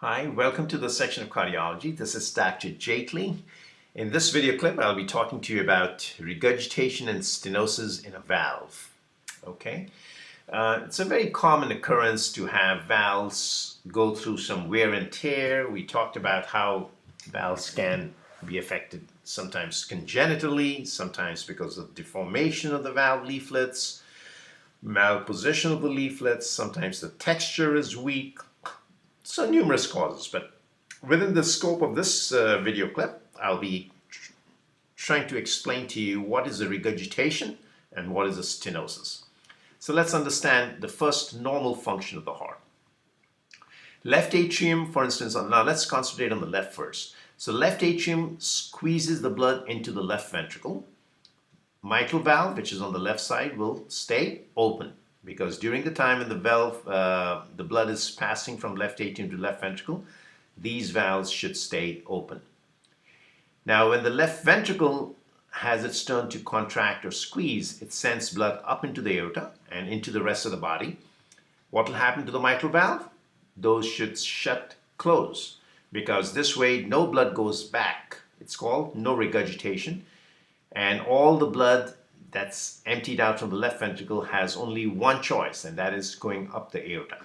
Hi, welcome to the section of cardiology. This is Dr. Jaitly. In this video clip, I'll be talking to you about regurgitation and stenosis in a valve. Okay, it's a very common occurrence to have valves go through some wear and tear. We talked about how valves can be affected sometimes congenitally, sometimes because of deformation of the valve leaflets, malposition of the leaflets, sometimes the texture is weak. So numerous causes, but within the scope of this video clip, I'll be trying to explain to you what is a regurgitation and what is a stenosis. So let's understand the first normal function of the heart. Left atrium, for instance, now let's concentrate on the left first. So left atrium squeezes the blood into the left ventricle. Mitral valve, which is on the left side, will stay open, because during the time in the valve, the blood is passing from left atrium to left ventricle, these valves should stay open. Now, when the left ventricle has its turn to contract or squeeze, it sends blood up into the aorta and into the rest of the body. What will happen to the mitral valve? Those should shut close, because this way no blood goes back. It's called no regurgitation, and all the blood that's emptied out from the left ventricle has only one choice, and that is going up the aorta.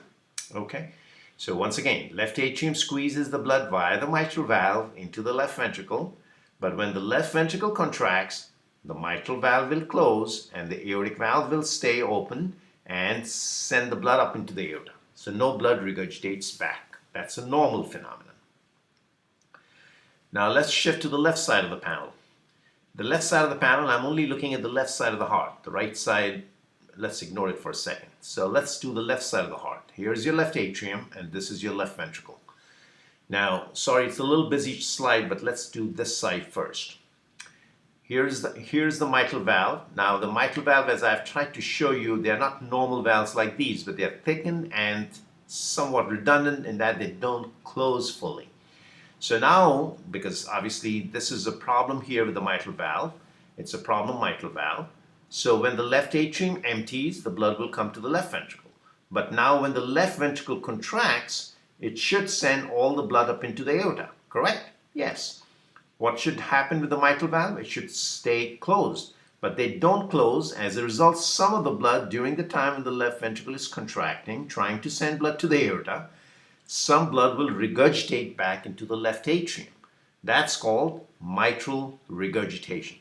Okay, so once again, left atrium squeezes the blood via the mitral valve into the left ventricle, but when the left ventricle contracts, the mitral valve will close and the aortic valve will stay open and send the blood up into the aorta. So no blood regurgitates back. That's a normal phenomenon. Now let's shift to the left side of the panel. The left side of the panel, I'm only looking at the left side of the heart. The right side, let's ignore it for a second. So let's do the left side of the heart. Here's your left atrium, and this is your left ventricle. Now, sorry, it's a little busy slide, but let's do this side first. Here's the mitral valve. Now, the mitral valve, as I've tried to show you, they're not normal valves like these, but they're thickened and somewhat redundant in that they don't close fully. So now, because obviously this is a problem here with the mitral valve, it's a problem mitral valve. So when the left atrium empties, the blood will come to the left ventricle. But now when the left ventricle contracts, it should send all the blood up into the aorta, correct? Yes. What should happen with the mitral valve? It should stay closed. But they don't close. As a result, some of the blood during the time when the left ventricle is contracting, trying to send blood to the aorta, some blood will regurgitate back into the left atrium. That's called mitral regurgitation.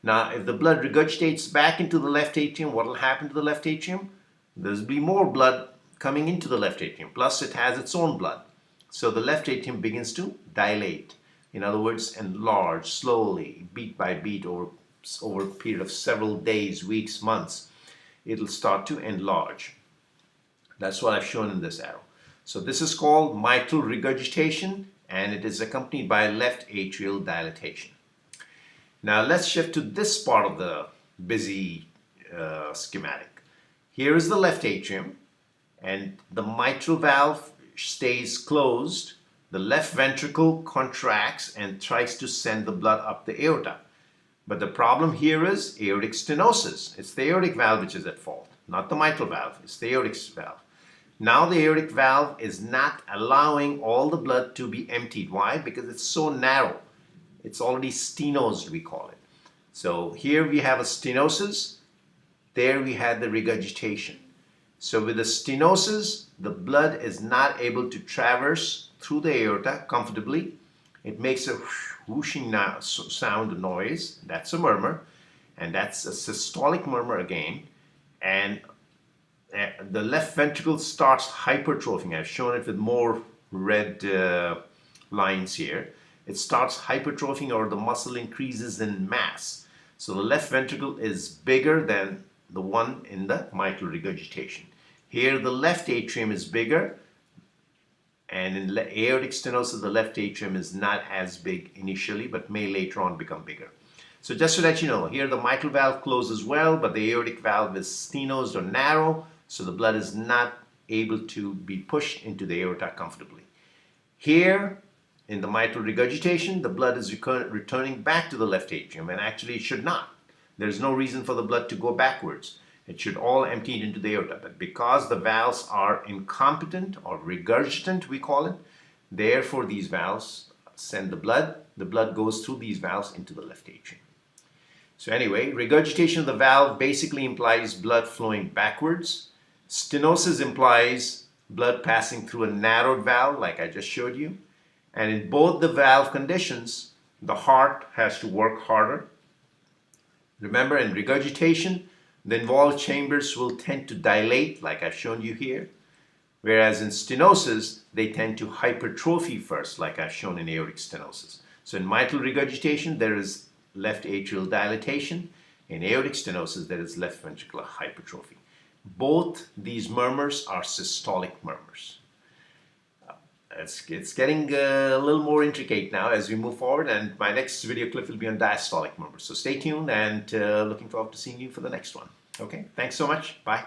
Now, if the blood regurgitates back into the left atrium, what will happen to the left atrium? There'll be more blood coming into the left atrium, plus it has its own blood. So the left atrium begins to dilate. In other words, enlarge slowly, beat by beat, over a period of several days, weeks, months. It'll start to enlarge. That's what I've shown in this arrow. So this is called mitral regurgitation, and it is accompanied by left atrial dilatation. Now let's shift to this part of the busy schematic. Here is the left atrium, and the mitral valve stays closed. The left ventricle contracts and tries to send the blood up the aorta. But the problem here is aortic stenosis. It's the aortic valve which is at fault, not the mitral valve. It's the aortic valve. Now the aortic valve is not allowing all the blood to be emptied. Why? Because it's so narrow. It's already stenosed, we call it. So here we have a stenosis. There we had the regurgitation. So with the stenosis, the blood is not able to traverse through the aorta comfortably. It makes a whooshing sound noise. That's a murmur. And that's a systolic murmur again. And the left ventricle starts hypertrophying. I've shown it with more red lines here. It starts hypertrophying, or the muscle increases in mass. So the left ventricle is bigger than the one in the mitral regurgitation. Here the left atrium is bigger, and in aortic stenosis the left atrium is not as big initially, but may later on become bigger. So just to let you know, here the mitral valve closes well, but the aortic valve is stenosed or narrow, so the blood is not able to be pushed into the aorta comfortably. Here, in the mitral regurgitation, the blood is returning back to the left atrium, and actually it should not. There's no reason for the blood to go backwards. It should all empty into the aorta, but because the valves are incompetent or regurgitant, we call it, Therefore, these valves send the blood goes through these valves into the left atrium. So anyway, regurgitation of the valve basically implies blood flowing backwards. Stenosis implies blood passing through a narrowed valve, like I just showed you. And in both the valve conditions, the heart has to work harder. Remember, in regurgitation, the involved chambers will tend to dilate, like I've shown you here. Whereas in stenosis, they tend to hypertrophy first, like I've shown in aortic stenosis. So in mitral regurgitation, there is left atrial dilatation. In aortic stenosis, there is left ventricular hypertrophy. Both these murmurs are systolic murmurs. It's getting a little more intricate now as we move forward, and my next video clip will be on diastolic murmurs. So stay tuned, and looking forward to seeing you for the next one. Okay, thanks so much. Bye.